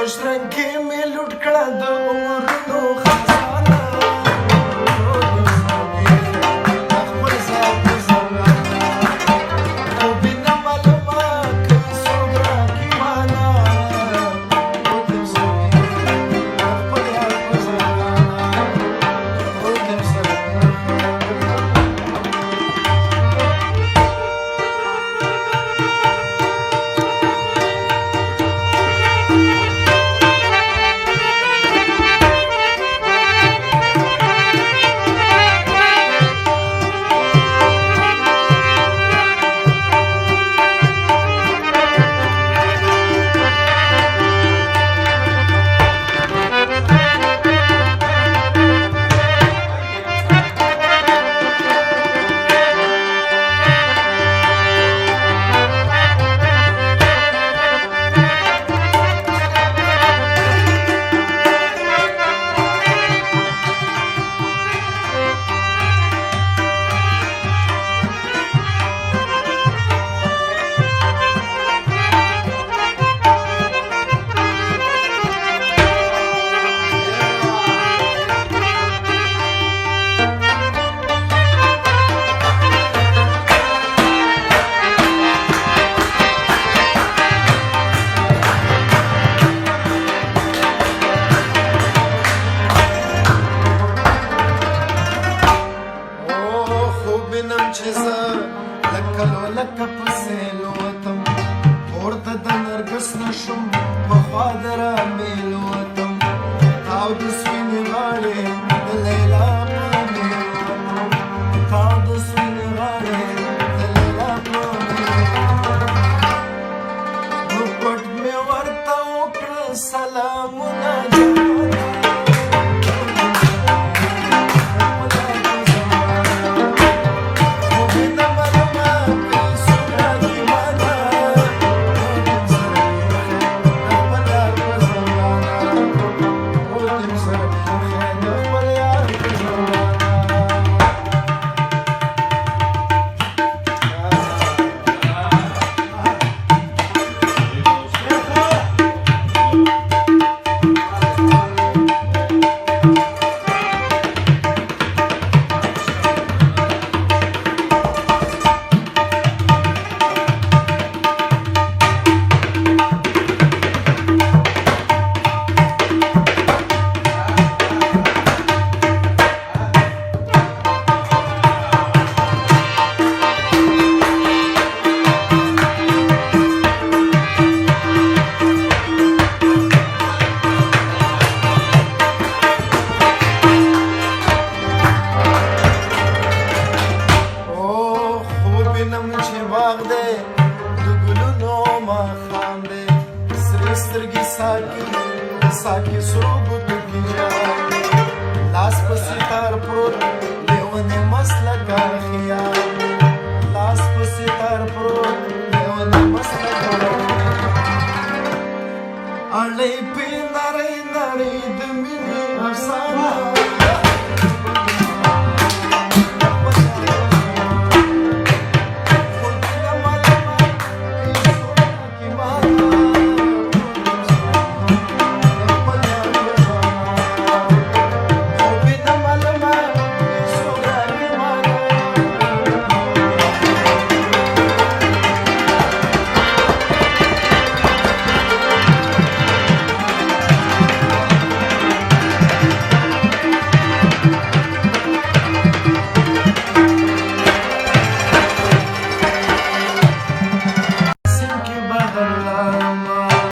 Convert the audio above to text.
خوش رنگي مې لوټ کړه د عمرونو خزانه چې زه لکه پسې لوتم پورته د نرګس نشم پخوا د رامیل وتم تاو د سپینې غاړې د لیلا په میل وتم تاو د سپینې غاړې د لیلا په میل نو پټ مې ورته وکړه سلامونه साकी सुबुत की जान लास पसितार प्रोत लेवने मसला का खियाल लास पसितार प्रोत लेवने मसला का अले पे नरे नरे दमिनी अफसाना